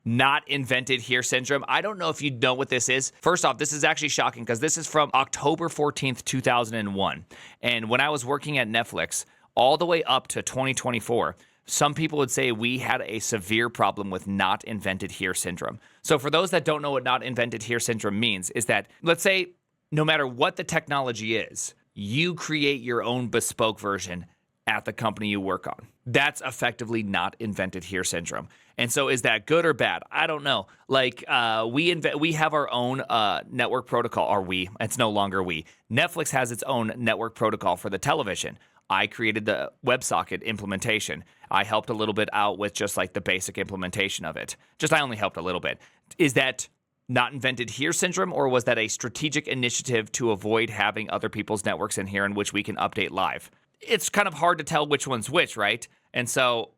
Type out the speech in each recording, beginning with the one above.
Not invented here syndrome. I don't know if you know what this is. First off, this is actually shocking because this is from October 14th, 2001. And when I was working at Netflix, all the way up to 2024, some people would say we had a severe problem with not invented here syndrome. So for those that don't know what not invented here syndrome means, is that, let's say, no matter what the technology is, you create your own bespoke version at the company you work on. That's effectively not invented here syndrome. And so is that good or bad? I don't know. Like we have our own network protocol, or it's no longer we. Netflix has its own network protocol for the television. I created the WebSocket implementation. I helped a little bit out with just like the basic implementation of it. I only helped a little bit. Is that not invented here syndrome, or was that a strategic initiative to avoid having other people's networks in here in which we can update live? It's kind of hard to tell which one's which, right? And so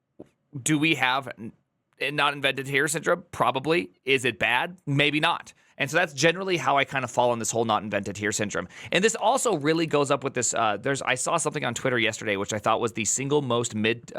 do we have not invented here syndrome? Probably. Is it bad? Maybe not. And so that's generally how I kind of fall on this whole not invented here syndrome. And this also really goes up with this. I saw something on Twitter yesterday, which I thought was the single most mid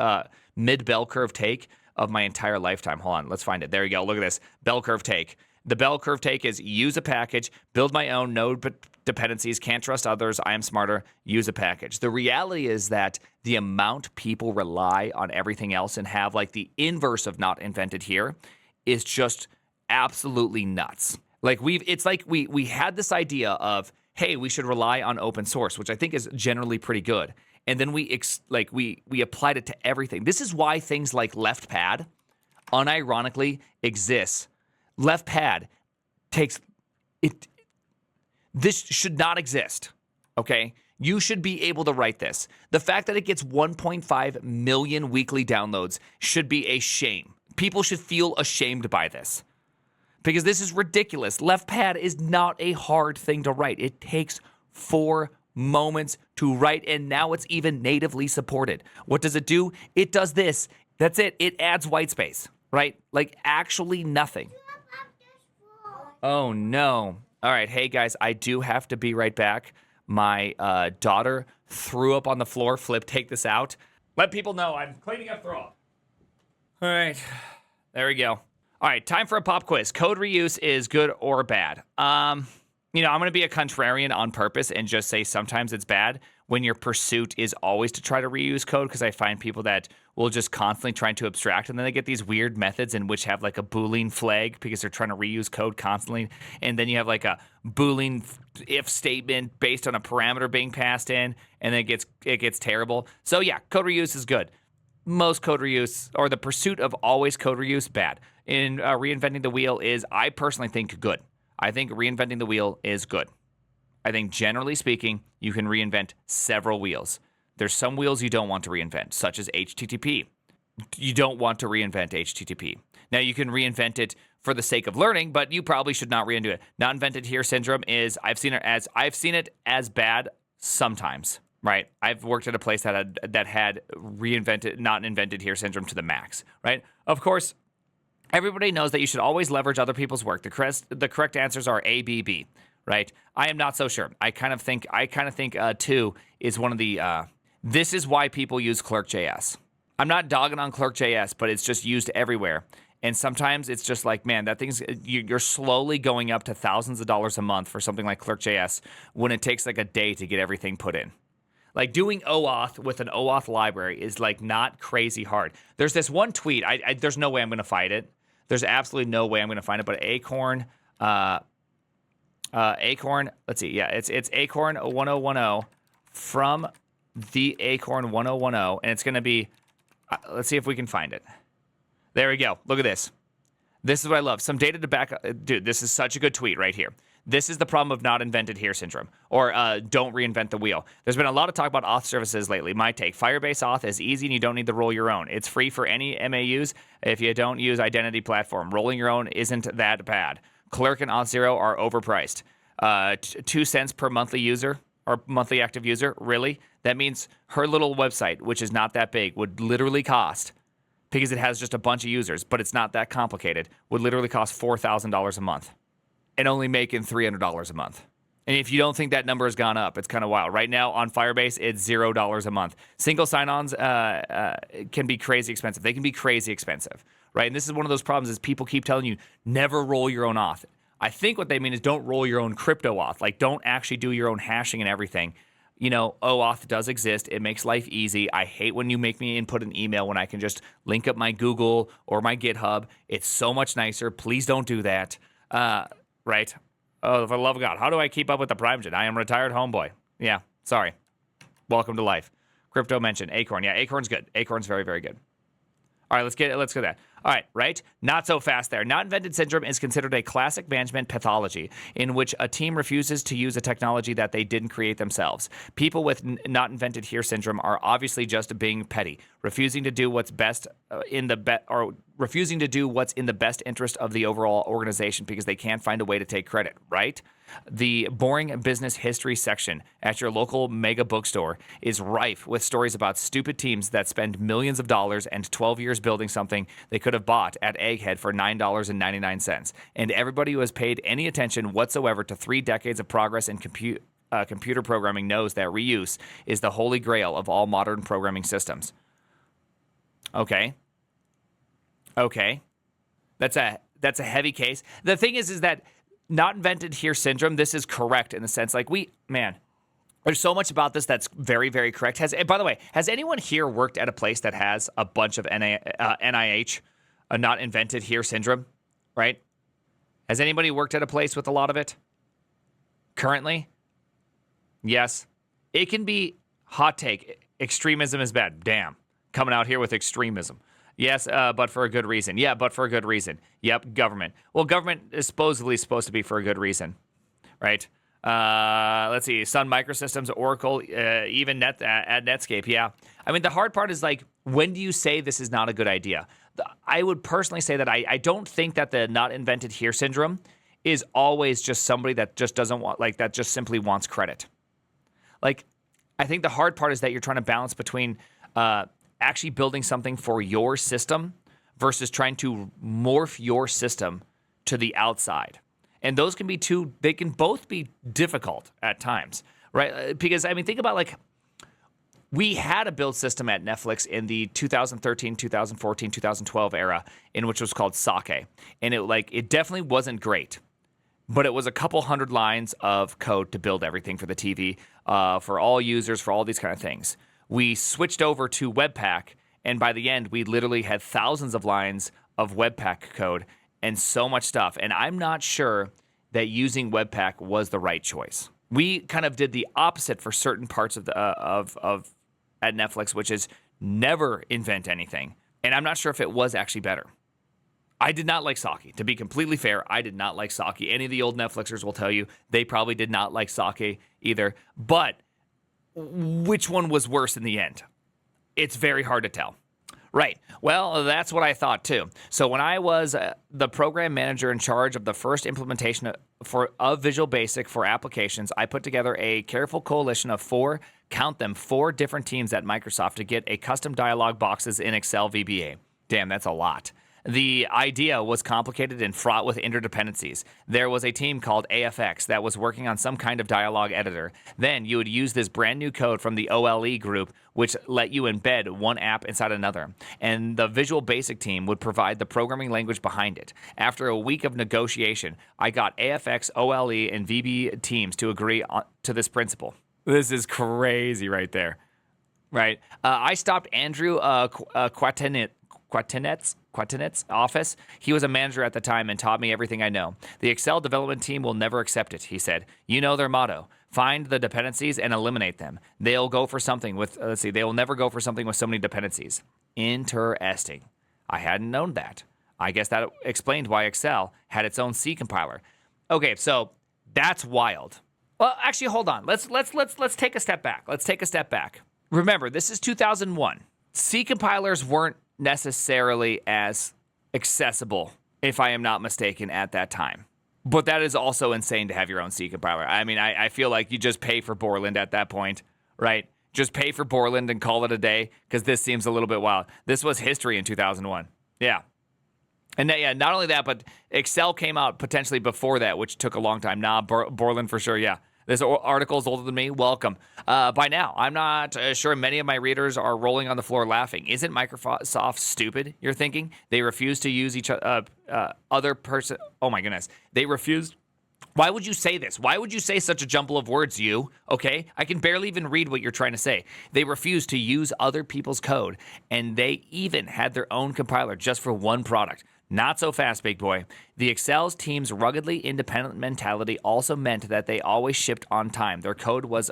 bell curve take of my entire lifetime. Hold on, let's find it. There you go. Look at this bell curve take. The bell curve take is use a package, build my own node dependencies, can't trust others, I am smarter, use a package. The reality is that the amount people rely on everything else and have like the inverse of not invented here is just absolutely nuts. Like we had this idea of, hey, we should rely on open source, which I think is generally pretty good. And then we applied it to everything. This is why things like LeftPad unironically exists. LeftPad takes it. This should not exist, okay? You should be able to write this. The fact that it gets 1.5 million weekly downloads should be a shame. People should feel ashamed by this because this is ridiculous. LeftPad is not a hard thing to write. It takes 4 moments to write, and now it's even natively supported. What does it do? It does this. That's it. It adds white space, right? Like actually nothing. Oh, no. All right. Hey, guys, I do have to be right back. My daughter threw up on the floor. Flip, take this out. Let people know I'm cleaning up throw up. All right. There we go. All right. Time for a pop quiz. Code reuse is good or bad? I'm going to be a contrarian on purpose and just say sometimes it's bad when your pursuit is always to try to reuse code, because I find people that will just constantly try to abstract, and then they get these weird methods in which have like a Boolean flag because they're trying to reuse code constantly, and then you have like a Boolean if statement based on a parameter being passed in, and then it gets terrible. So yeah, code reuse is good. Most code reuse, or the pursuit of always code reuse, bad. In reinventing the wheel is, I personally think, good. I think reinventing the wheel is good. I think generally speaking, you can reinvent several wheels. There's some wheels you don't want to reinvent, such as HTTP. You don't want to reinvent HTTP. Now, you can reinvent it for the sake of learning, but you probably should not reinvent it. Not invented here syndrome is, I've seen it as bad sometimes, right? I've worked at a place that had reinvented, not invented here syndrome to the max, right? Of course, everybody knows that you should always leverage other people's work. The correct answers are A, B, B, right? I am not so sure. I kind of think 2 is one of the. This is why people use Clerk.js. I'm not dogging on Clerk.js, but it's just used everywhere. And sometimes it's just like, man, that thing's, you're slowly going up to thousands of dollars a month for something like Clerk.js when it takes like a day to get everything put in. Like doing OAuth with an OAuth library is like not crazy hard. There's this one tweet. There's no way I'm going to find it. There's absolutely no way I'm going to find it. But Acorn, let's see. Yeah, it's Acorn 1010 from the Acorn 1010. And it's going to be, let's see if we can find it. There we go. Look at this. This is what I love. Some data to back up. Dude, this is such a good tweet right here. This is the problem of not invented here syndrome, or don't reinvent the wheel. There's been a lot of talk about Auth services lately. My take, Firebase Auth is easy and you don't need to roll your own. It's free for any MAUs if you don't use identity platform. Rolling your own isn't that bad. Clerk and Auth0 are overpriced. 2 cents per monthly user or monthly active user, really? That means her little website, which is not that big, would literally cost, because it has just a bunch of users, but it's not that complicated, would literally cost $4,000 a month. And only making $300 a month. And if you don't think that number has gone up, it's kind of wild. Right now on Firebase, it's $0 a month. Single sign-ons can be crazy expensive. They can be crazy expensive, right? And this is one of those problems is people keep telling you, never roll your own auth. I think what they mean is don't roll your own crypto auth. Like, don't actually do your own hashing and everything. OAuth does exist. It makes life easy. I hate when you make me input an email when I can just link up my Google or my GitHub. It's so much nicer. Please don't do that. Right? Oh, for the love of God. How do I keep up with the prime gen? I am a retired homeboy. Yeah, sorry. Welcome to life. Crypto mentioned. Acorn. Yeah, Acorn's good. Acorn's very, very good. All right, let's go to that. All right, right? Not so fast there. Not invented syndrome is considered a classic management pathology in which a team refuses to use a technology that they didn't create themselves. People with not invented here syndrome are obviously just being petty, refusing to do what's best refusing to do what's in the best interest of the overall organization because they can't find a way to take credit, right? The boring business history section at your local mega bookstore is rife with stories about stupid teams that spend millions of dollars and 12 years building something they could have bought at Egghead for $9.99. And everybody who has paid any attention whatsoever to 3 decades of progress in computer programming knows that reuse is the holy grail of all modern programming systems. Okay. That's a heavy case. The thing is that not invented here syndrome, this is correct in the sense like there's so much about this that's very, very correct. By the way, has anyone here worked at a place that has a bunch of NIH, not invented here syndrome, right? Has anybody worked at a place with a lot of it currently? Yes. It can be hot take. Extremism is bad. Damn. Coming out here with extremism. Yes, but for a good reason. Yeah, but for a good reason. Yep, government. Well, government is supposedly supposed to be for a good reason, right? Let's see. Sun Microsystems, Oracle, even Netscape. Yeah. I mean, the hard part is like, when do you say this is not a good idea? I would personally say that I don't think that the not invented here syndrome is always just somebody that just doesn't want, like, that just simply wants credit. Like, I think the hard part is that you're trying to balance between actually building something for your system versus trying to morph your system to the outside. And those can be they can both be difficult at times, right? Because, I mean, think about like, we had a build system at Netflix in the 2013, 2014, 2012 era, in which was called Sake. And it definitely wasn't great, but it was a couple hundred lines of code to build everything for the TV, for all users, for all these kind of things. We switched over to Webpack, and by the end, we literally had thousands of lines of Webpack code and so much stuff. And I'm not sure that using Webpack was the right choice. We kind of did the opposite for certain parts of at Netflix, which is never invent anything. And I'm not sure if it was actually better. I did not like Sake. To be completely fair, I did not like Sake. Any of the old Netflixers will tell you they probably did not like Sake either. But which one was worse in the end? It's very hard to tell. Right. Well, that's what I thought too. So when I was the program manager in charge of the first implementation of Visual Basic for applications, I put together a careful coalition of four different teams at Microsoft to get a custom dialog boxes in Excel VBA. Damn, that's a lot. The idea was complicated and fraught with interdependencies. There was a team called AFX that was working on some kind of dialogue editor. Then you would use this brand new code from the OLE group, which let you embed one app inside another. And the Visual Basic team would provide the programming language behind it. After a week of negotiation, I got AFX, OLE, and VB teams to agree to this principle. This is crazy right there. Right. I stopped Andrew Quatinet's office. He was a manager at the time and taught me everything I know. The Excel development team will never accept it, he said. You know their motto. Find the dependencies and eliminate them. They'll go for something with, they will never go for something with so many dependencies. Interesting. I hadn't known that. I guess that explained why Excel had its own C compiler. Okay, so that's wild. Well, actually, hold on. Let's take a step back. Let's take a step back. Remember, this is 2001. C compilers weren't necessarily as accessible, if I am not mistaken, at that time. But that is also insane to have your own C compiler. I mean, I feel like you just pay for Borland at that point, right? Just pay for Borland and call it a day, because this seems a little bit wild. This was history in 2001. Yeah. And not only that, but Excel came out potentially before that, which took a long time. Borland for sure, yeah. This article is older than me. Welcome. By now, I'm not sure many of my readers are rolling on the floor laughing. Isn't Microsoft stupid, you're thinking? They refuse to use each other person. Oh, my goodness. They refused. Why would you say this? Why would you say such a jumble of words, you? Okay? I can barely even read what you're trying to say. They refused to use other people's code, and they even had their own compiler just for one product. Not so fast, big boy. The Excel's team's ruggedly independent mentality also meant that they always shipped on time. Their code was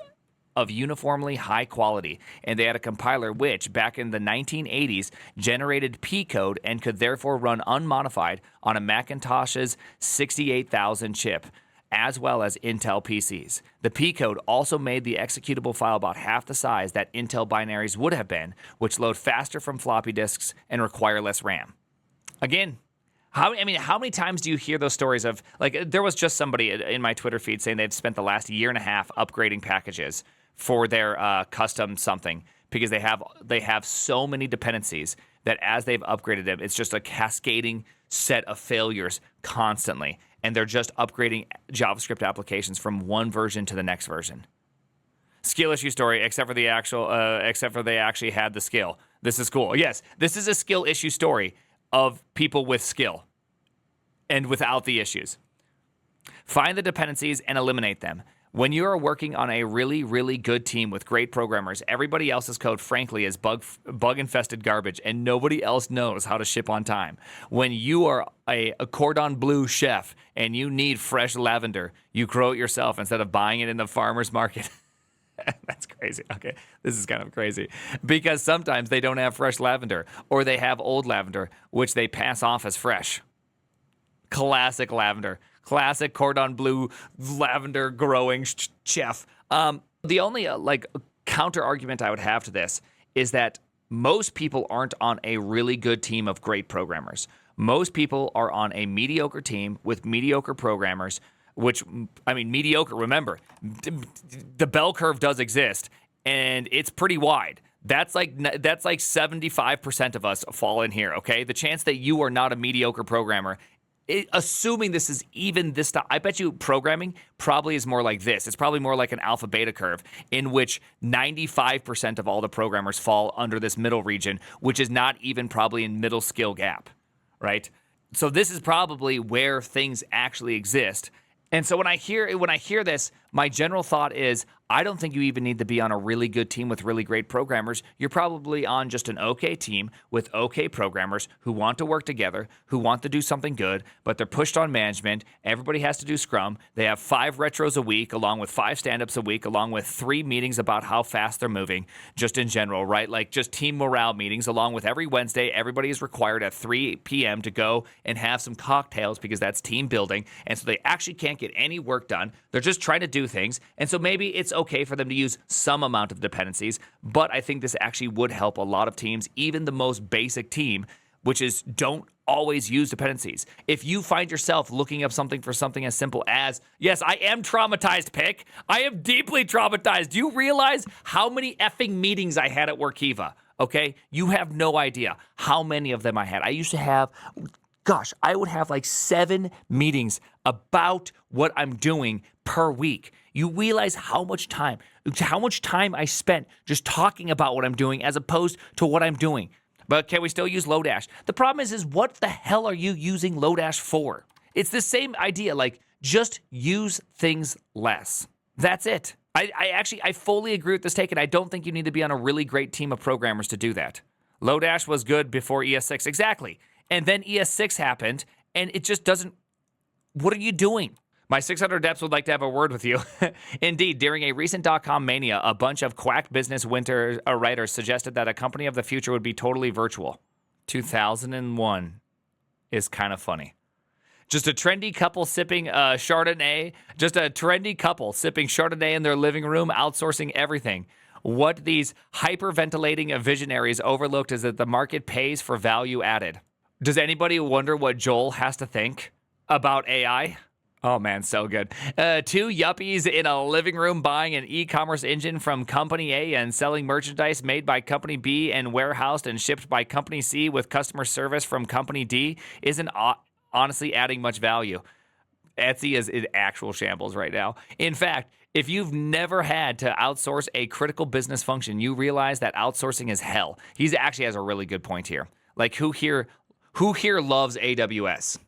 of uniformly high quality, and they had a compiler which, back in the 1980s, generated P code and could therefore run unmodified on a Macintosh's 68,000 chip, as well as Intel PCs. The P code also made the executable file about half the size that Intel binaries would have been, which load faster from floppy disks and require less RAM. Again, how many times do you hear those stories of, like, there was just somebody in my Twitter feed saying they've spent the last year and a half upgrading packages for their custom something because they have so many dependencies that as they've upgraded them, it's just a cascading set of failures constantly, and they're just upgrading JavaScript applications from one version to the next version. Skill issue story, except for they actually had the skill. This is cool. Yes, this is a skill issue story of people with skill and without the issues. Find the dependencies and eliminate them. When you are working on a really, really good team with great programmers, everybody else's code, frankly, is bug-infested garbage, and nobody else knows how to ship on time. When you are a cordon bleu chef and you need fresh lavender, you grow it yourself instead of buying it in the farmer's market. That's crazy. Okay, this is kind of crazy. Because sometimes they don't have fresh lavender, or they have old lavender, which they pass off as fresh. Classic lavender. Classic cordon bleu lavender growing chef. The only counter argument I would have to this is that most people aren't on a really good team of great programmers. Most people are on a mediocre team with mediocre programmers, which, I mean, mediocre, remember, the bell curve does exist, and it's pretty wide. That's like 75% of us fall in here, okay? The chance that you are not a mediocre programmer, assuming this is even this stuff, I bet you programming probably is more like this. It's probably more like an alpha beta curve in which 95% of all the programmers fall under this middle region, which is not even probably in middle skill gap, right? So this is probably where things actually exist. And so when I hear this, my general thought is, I don't think you even need to be on a really good team with really great programmers. You're probably on just an okay team with okay programmers who want to work together, who want to do something good, but they're pushed on management. Everybody has to do Scrum. They have 5 retros a week, along with 5 stand-ups a week, along with 3 meetings about how fast they're moving, just in general, right? Like just team morale meetings, along with every Wednesday, everybody is required at 3 p.m. to go and have some cocktails because that's team building. And so they actually can't get any work done. They're just trying to do things. And so maybe it's okay for them to use some amount of dependencies, but I think this actually would help a lot of teams, even the most basic team, which is don't always use dependencies. If you find yourself looking up something for something as simple as, yes, I am traumatized, Pick. I am deeply traumatized. Do you realize how many effing meetings I had at Workiva? Okay? You have no idea how many of them I had. I used to have, I would have like 7 meetings about what I'm doing per week. You realize how much time I spent just talking about what I'm doing as opposed to what I'm doing. But can we still use Lodash? The problem is what the hell are you using Lodash for? It's the same idea, like just use things less. That's it. I fully agree with this take, and I don't think you need to be on a really great team of programmers to do that. Lodash was good before ES6, exactly. And then ES6 happened, and it just doesn't. What are you doing? My 600 Depths would like to have a word with you. Indeed, during a recent .com mania, a bunch of quack business writers suggested that a company of the future would be totally virtual. 2001 is kind of funny. Just a trendy couple sipping Chardonnay. Just a trendy couple sipping Chardonnay in their living room, outsourcing everything. What these hyperventilating visionaries overlooked is that the market pays for value added. Does anybody wonder what Joel has to think about AI? Oh man, so good. 2 yuppies in a living room buying an e-commerce engine from Company A and selling merchandise made by Company B and warehoused and shipped by Company C with customer service from Company D isn't honestly adding much value. Etsy is in actual shambles right now. In fact, If you've never had to outsource a critical business function, you realize that outsourcing is hell. He actually has a really good point here. Like, who here loves AWS?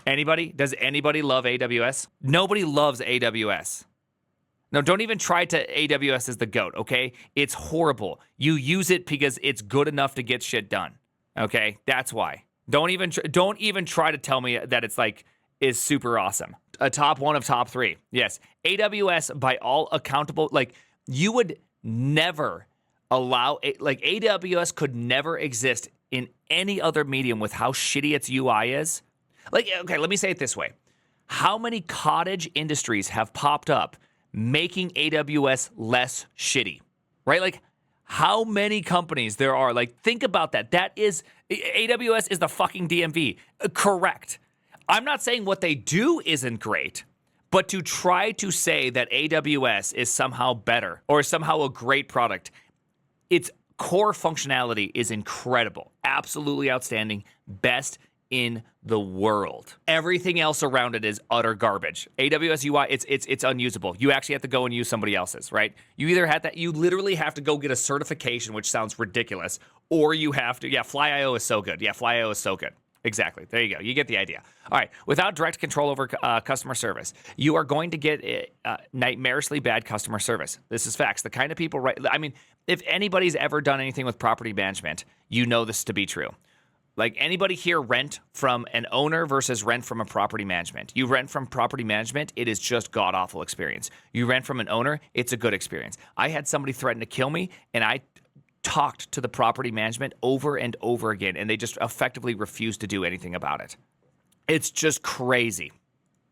Anybody? Does anybody love AWS? Nobody loves AWS. No, don't even try to AWS is the GOAT, okay? It's horrible. You use it because it's good enough to get shit done, okay? That's why. Don't even try to tell me that it's like is super awesome. A top one of top three. Yes, AWS by all accountable. Like, you would never allow like AWS could never exist in any other medium with how shitty its UI is. Like, okay, let me say it this way: how many cottage industries have popped up making AWS less shitty, right? Like, how many companies there are? Like, think about that. That is, AWS is the fucking DMV. Correct. I'm not saying what they do isn't great, but to try to say that AWS is somehow better or somehow a great product, its core functionality is incredible, absolutely outstanding, best in the world. Everything else around it is utter garbage. AWS UI, it's unusable. You actually have to go and use somebody else's, right? You either have that, you literally have to go get a certification, which sounds ridiculous, or you have to, Fly.io is so good. Yeah, Fly.io is so good. Exactly. There you go. You get the idea. All right. Without direct control over customer service, you are going to get nightmarishly bad customer service. This is facts. The kind of people, right? I mean, if anybody's ever done anything with property management, you know this to be true. Like, anybody here rent from an owner versus rent from a property management? You rent from property management, it is just god-awful experience. You rent from an owner, it's a good experience. I had somebody threaten to kill me, and I talked to the property management over and over again, and they just effectively refused to do anything about it. It's just crazy.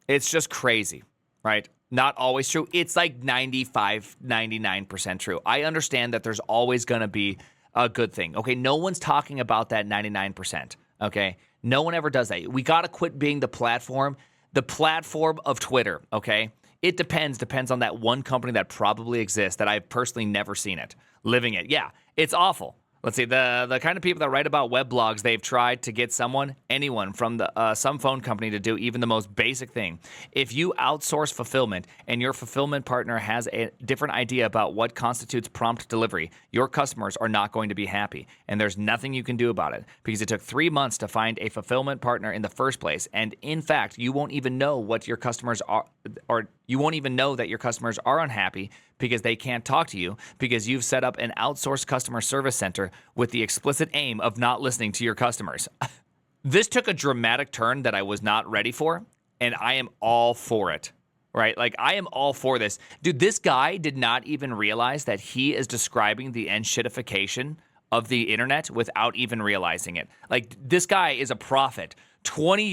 It's just crazy, right? Not always true. It's like 95, 99% true. I understand that there's always going to be a good thing. Okay, no one's talking about that 99%. Okay, no one ever does that. We got to quit being the platform of Twitter. Okay, it depends on that one company that probably exists that I've personally never seen it, living it. Yeah, it's awful. Let's see, the kind of people that write about web blogs, they've tried to get anyone from some phone company to do even the most basic thing. If you outsource fulfillment and your fulfillment partner has a different idea about what constitutes prompt delivery, your customers are not going to be happy. And there's nothing you can do about it because it took 3 months to find a fulfillment partner in the first place. And in fact, you won't even know what your customers are, or you won't even know that your customers are unhappy because they can't talk to you because you've set up an outsourced customer service center with the explicit aim of not listening to your customers. This took a dramatic turn that I was not ready for, and I am all for it, right? Like, I am all for this. Dude, this guy did not even realize that he is describing the shitification of the internet without even realizing it. Like, this guy is a prophet. 23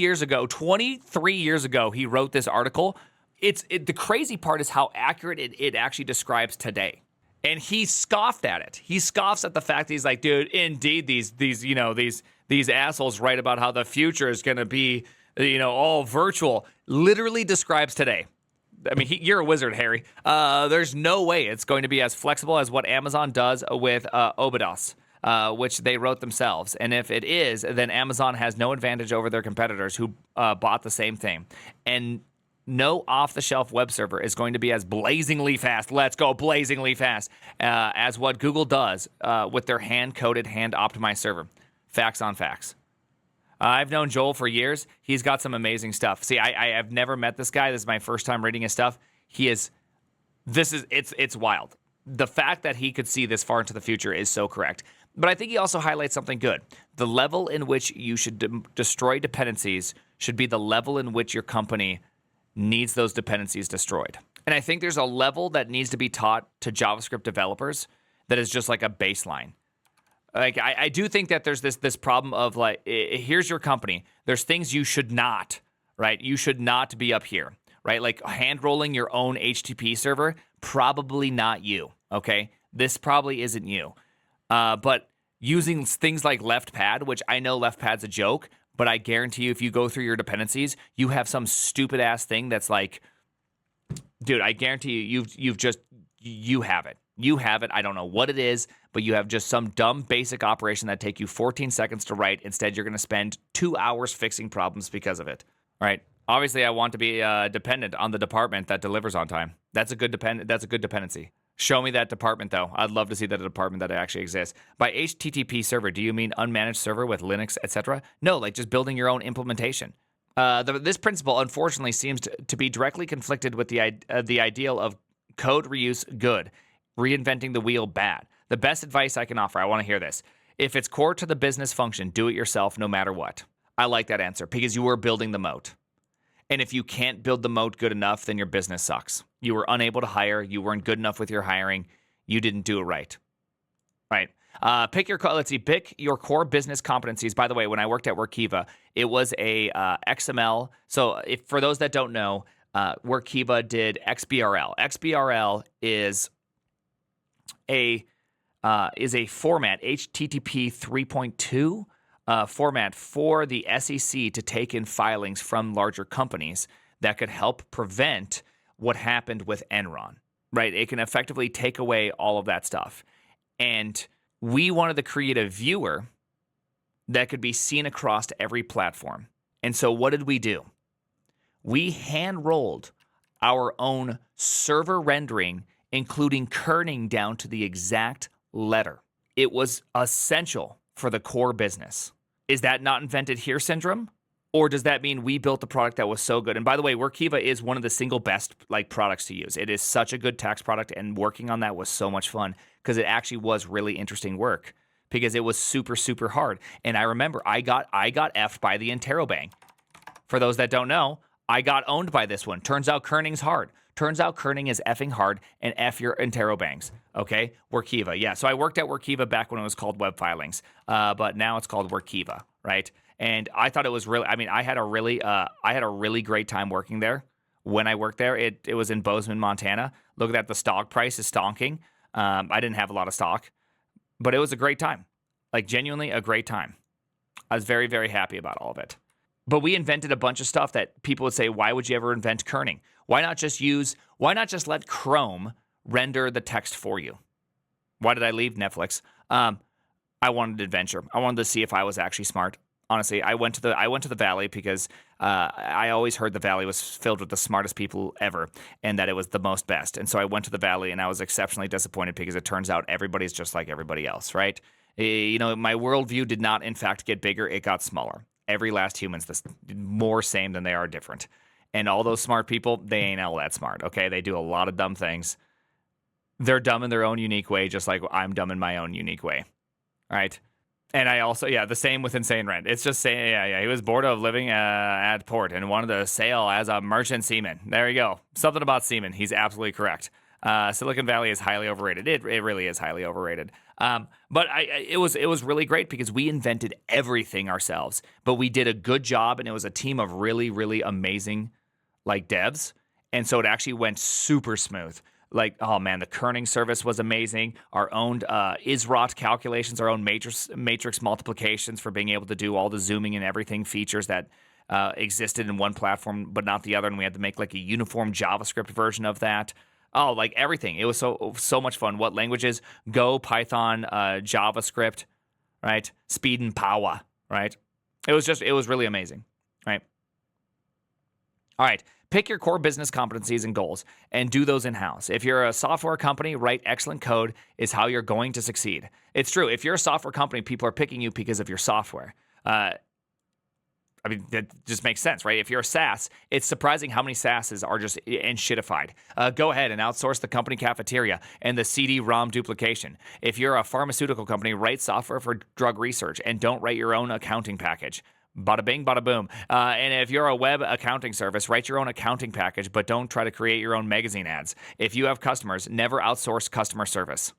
years ago, he wrote this article. The crazy part is how accurate it actually describes today. And he scoffed at it. He scoffs at the fact that he's like, dude, indeed, these assholes write about how the future is going to be, all virtual. Literally describes today. I mean, you're a wizard, Harry. There's no way it's going to be as flexible as what Amazon does with Obidos, which they wrote themselves. And if it is, then Amazon has no advantage over their competitors who bought the same thing. And no off-the-shelf web server is going to be as blazingly fast, let's go blazingly fast, as what Google does with their hand-coded, hand-optimized server. Facts on facts. I've known Joel for years. He's got some amazing stuff. See, I have never met this guy. This is my first time reading his stuff. It's wild. The fact that he could see this far into the future is so correct. But I think he also highlights something good. The level in which you should destroy dependencies should be the level in which your company needs those dependencies destroyed. And I think there's a level that needs to be taught to JavaScript developers that is just like a baseline. Like, I do think that there's this problem of, like, here's your company. There's things you should not, right? You should not be up here, right? Like, hand-rolling your own HTTP server, probably not you, okay? This probably isn't you. But using things like LeftPad, which I know LeftPad's a joke, but I guarantee you if you go through your dependencies, you have some stupid-ass thing that's like, dude, I guarantee you you have it. You have it. I don't know what it is, but you have just some dumb basic operation that take you 14 seconds to write. Instead, you're going to spend 2 hours fixing problems because of it. All right. Obviously, I want to be dependent on the department that delivers on time. That's a good dependency. Show me that department, though. I'd love to see that department that actually exists. By HTTP server, do you mean unmanaged server with Linux, etc.? No, like just building your own implementation. This principle, unfortunately, seems to be directly conflicted with the ideal of code reuse good, reinventing the wheel bad. The best advice I can offer, I want to hear this. If it's core to the business function, do it yourself no matter what. I like that answer because you are building the moat. And if you can't build the moat good enough, then your business sucks. You were unable to hire. You weren't good enough with your hiring. You didn't do it right. Right. Pick your core business competencies. By the way, when I worked at Workiva, it was a XML. So for those that don't know, Workiva did XBRL. XBRL is a format, HTTP 3.2 format for the SEC to take in filings from larger companies that could help prevent what happened with Enron, right? It can effectively take away all of that stuff. And we wanted to create a viewer that could be seen across every platform. And so what did we do? We hand-rolled our own server rendering, including kerning down to the exact letter. It was essential for the core business. Is that not invented here syndrome? Or does that mean we built the product that was so good? And by the way, Workiva is one of the single best products to use. It is such a good tax product, and working on that was so much fun because it actually was really interesting work because it was super, super hard. And I remember I got F'd by the interrobang. For those that don't know, I got owned by this one. Turns out kerning's hard. Turns out kerning is effing hard, and F your interrobangs. Okay? Workiva. Yeah, so I worked at Workiva back when it was called Web Filings, but now it's called Workiva, right? And I thought it was really, I had a really great time working there. When I worked there, it was in Bozeman, Montana. Look at that, the stock price is stonking. I didn't have a lot of stock, but it was a great time. Like, genuinely a great time. I was very, very happy about all of it. But we invented a bunch of stuff that people would say, why would you ever invent kerning? Why not just let Chrome render the text for you? Why did I leave Netflix? I wanted adventure. I wanted to see if I was actually smart. Honestly, I went to the Valley because I always heard the Valley was filled with the smartest people ever and that it was the most best. And so I went to the Valley and I was exceptionally disappointed because it turns out everybody's just like everybody else, right? My worldview did not, in fact, get bigger. It got smaller. Every last human's more same than they are different. And all those smart people, they ain't all that smart, okay? They do a lot of dumb things. They're dumb in their own unique way, just like I'm dumb in my own unique way, right? And I also, the same with Insane Rent. It's just saying, he was bored of living at port and wanted to sail as a merchant seaman. There you go. Something about seaman. He's absolutely correct. Silicon Valley is highly overrated. It really is highly overrated. But it was really great because we invented everything ourselves, but we did a good job, and it was a team of really, really amazing devs. And so it actually went super smooth. Like, oh man, the kerning service was amazing. Our own ISROT calculations, our own matrix multiplications for being able to do all the zooming and everything features that existed in one platform but not the other, and we had to make like a uniform JavaScript version of that. Oh, like everything. It was so much fun. What languages? Go, Python, JavaScript, right? Speed and power, right? It was really amazing, right? All right. Pick your core business competencies and goals and do those in-house. If you're a software company, write excellent code is how you're going to succeed. It's true. If you're a software company, people are picking you because of your software. That just makes sense, right? If you're a SaaS, it's surprising how many SaaSes are just shitified. Go ahead and outsource the company cafeteria and the CD-ROM duplication. If you're a pharmaceutical company, write software for drug research and don't write your own accounting package. Bada bing, bada boom. And if you're a web accounting service, write your own accounting package, but don't try to create your own magazine ads. If you have customers, never outsource customer service.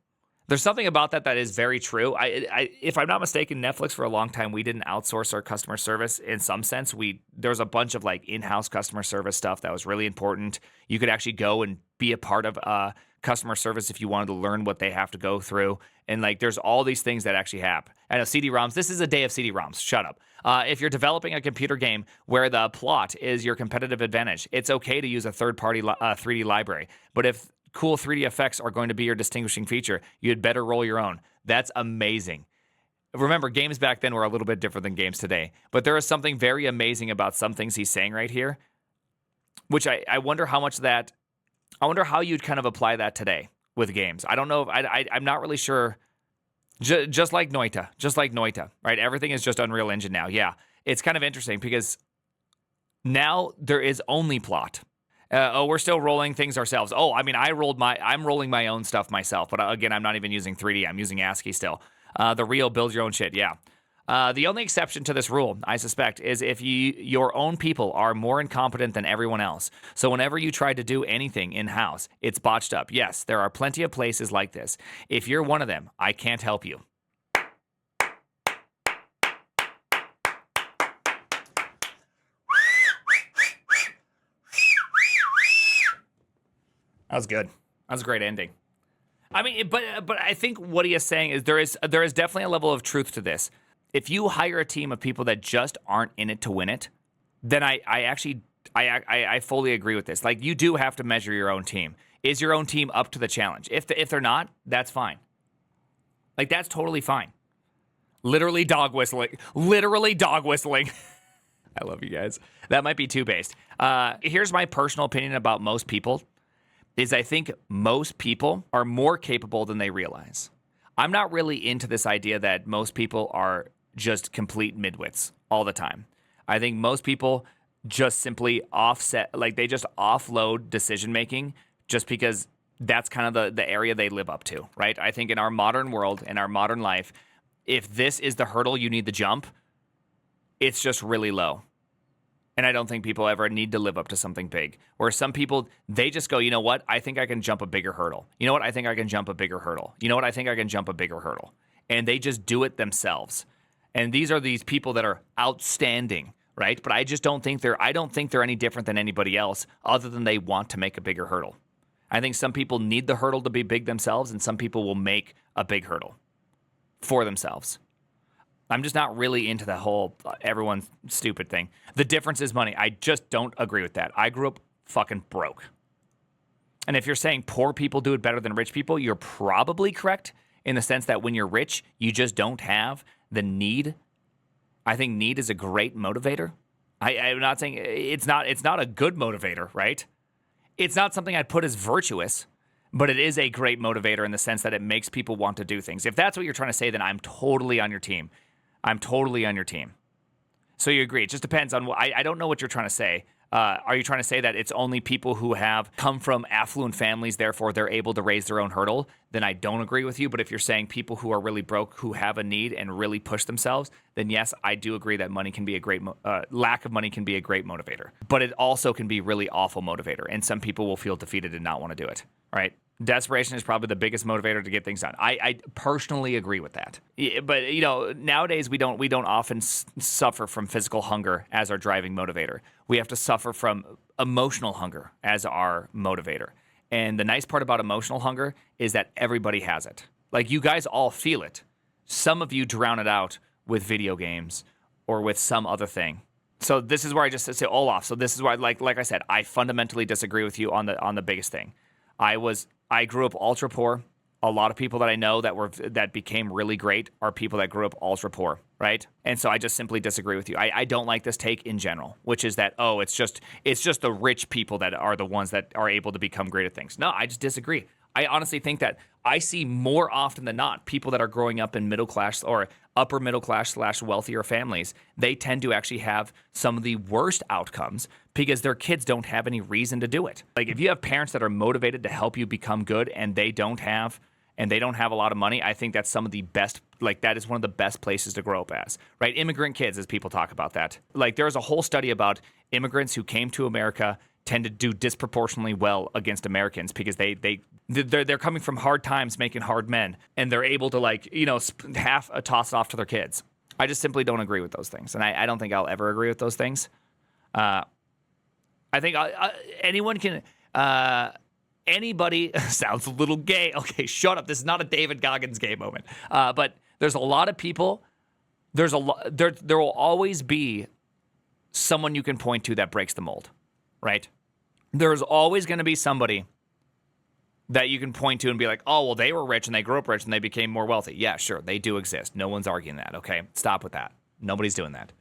There's something about that is very true. If I'm not mistaken, Netflix for a long time, we didn't outsource our customer service in some sense. There was a bunch of in-house customer service stuff that was really important. You could actually go and be a part of customer service if you wanted to learn what they have to go through. And there's all these things that actually happen. I know CD-ROMs, this is a day of CD-ROMs. Shut up. If you're developing a computer game where the plot is your competitive advantage, it's okay to use a third-party 3D library. But if cool 3D effects are going to be your distinguishing feature, you'd better roll your own. That's amazing. Remember, games back then were a little bit different than games today. But there is something very amazing about some things he's saying right here. which I wonder how much that, I wonder how you'd kind of apply that today with games. I don't know. I'm not really sure. Just like Noita, right? Everything is just Unreal Engine now. Yeah. It's kind of interesting because now there is only plot. We're still rolling things ourselves. Oh, I mean, I'm rolling my own stuff myself. But again, I'm not even using 3D. I'm using ASCII still. The real build your own shit. Yeah. The only exception to this rule, I suspect, is if your own people are more incompetent than everyone else. So whenever you try to do anything in-house, it's botched up. Yes, there are plenty of places like this. If you're one of them, I can't help you. That was good. That was a great ending. I mean, but I think what he is saying is there is definitely a level of truth to this. If you hire a team of people that just aren't in it to win it, then I fully agree with this. Like, you do have to measure your own team. Is your own team up to the challenge? If they're not, that's fine. Like, that's totally fine. Literally dog whistling. I love you guys. That might be too based. Here's my personal opinion about most people. Is I think most people are more capable than they realize. I'm not really into this idea that most people are just complete midwits all the time. I think most people just simply they just offload decision making just because that's kind of the area they live up to, right? I think in our modern world, in our modern life, if this is the hurdle you need to jump, it's just really low. And I don't think people ever need to live up to something big. Where some people, they just go, you know what? I think I can jump a bigger hurdle. You know what? I think I can jump a bigger hurdle. You know what? I think I can jump a bigger hurdle. And they just do it themselves. And these are these people that are outstanding, right? But I just don't think they're any different than anybody else other than they want to make a bigger hurdle. I think some people need the hurdle to be big themselves, and some people will make a big hurdle for themselves. I'm just not really into the whole everyone's stupid thing. The difference is money. I just don't agree with that. I grew up fucking broke. And if you're saying poor people do it better than rich people, you're probably correct in the sense that when you're rich, you just don't have the need. I think need is a great motivator. I'm not saying it's not a good motivator, right? It's not something I'd put as virtuous, but it is a great motivator in the sense that it makes people want to do things. If that's what you're trying to say, then I'm totally on your team. So you agree. It just depends on what, I don't know what you're trying to say. Are you trying to say that it's only people who have come from affluent families, therefore they're able to raise their own hurdle? Then I don't agree with you. But if you're saying people who are really broke, who have a need and really push themselves, then yes, I do agree that money can be a great, lack of money can be a great motivator. But it also can be really awful motivator. And some people will feel defeated and not want to do it, right? Desperation is probably the biggest motivator to get things done. I personally agree with that. But nowadays we don't often suffer from physical hunger as our driving motivator. We have to suffer from emotional hunger as our motivator. And the nice part about emotional hunger is that everybody has it. Like, you guys all feel it. Some of you drown it out with video games or with some other thing. So this is where I just say Olaf. So this is why, like I said, I fundamentally disagree with you on the biggest thing. I grew up ultra poor. A lot of people that I know that became really great are people that grew up ultra poor, right? And so I just simply disagree with you. I don't like this take in general, which is that, it's just the rich people that are the ones that are able to become great at things. No, I just disagree. I honestly think that I see more often than not people that are growing up in middle class or upper middle class / wealthier families. They tend to actually have some of the worst outcomes because their kids don't have any reason to do it. Like, if you have parents that are motivated to help you become good and they don't have a lot of money, I think that's some of the best, that is one of the best places to grow up as, right? Immigrant kids, as people talk about that. Like, there's a whole study about immigrants who came to America tend to do disproportionately well against Americans because they're coming from hard times making hard men, and they're able to toss it off to their kids. I just simply don't agree with those things, and I don't think I'll ever agree with those things. I think anyone can. Anybody sounds a little gay. Okay, shut up. This is not a David Goggins gay moment. But there's a lot of people. There will always be someone you can point to that breaks the mold, right? There's always going to be somebody that you can point to and be like, oh, well, they were rich and they grew up rich and they became more wealthy. Yeah, sure, they do exist. No one's arguing that, okay? Stop with that. Nobody's doing that,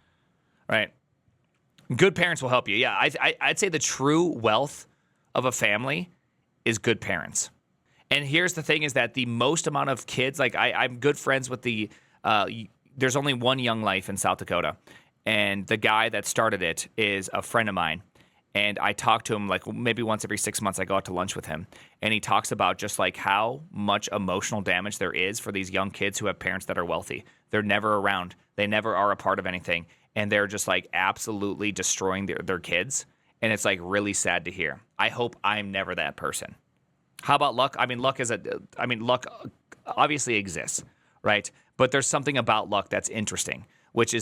right? Good parents will help you. Yeah, I'd say the true wealth of a family is good parents. And here's the thing is that the most amount of kids, like I'm good friends with there's only one Young Life in South Dakota. And the guy that started it is a friend of mine. And I talk to him like maybe once every 6 months. I go out to lunch with him. And he talks about just like how much emotional damage there is for these young kids who have parents that are wealthy. They're never around. They never are a part of anything. And they're just like absolutely destroying their kids. And it's like really sad to hear. I hope I'm never that person. How about luck? Luck obviously exists, right? But there's something about luck that's interesting, which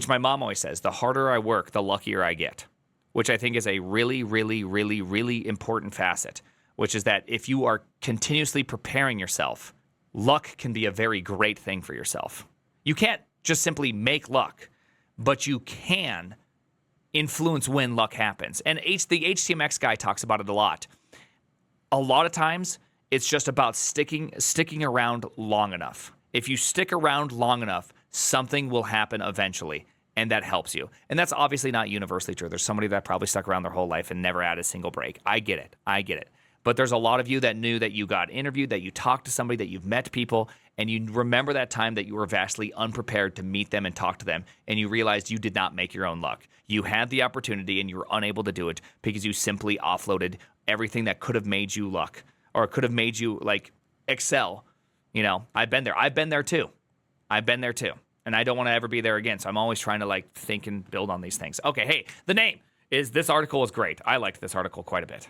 my mom always says, the harder I work, the luckier I get, which I think is a really, really, really, really important facet, which is that if you are continuously preparing yourself, luck can be a very great thing for yourself. You can't just simply make luck, but you can influence when luck happens. And the HTMX guy talks about it a lot. A lot of times, it's just about sticking around long enough. If you stick around long enough, something will happen eventually, and that helps you. And that's obviously not universally true. There's somebody that probably stuck around their whole life and never had a single break. I get it. But there's a lot of you that knew that you got interviewed, that you talked to somebody, that you've met people, and you remember that time that you were vastly unprepared to meet them and talk to them, and you realized you did not make your own luck. You had the opportunity, and you were unable to do it because you simply offloaded everything that could have made you luck or could have made you, like, excel. You know, I've been there. I've been there, too. And I don't want to ever be there again, so I'm always trying to, like, think and build on these things. Okay, hey, the name is, this article is great. I liked this article quite a bit.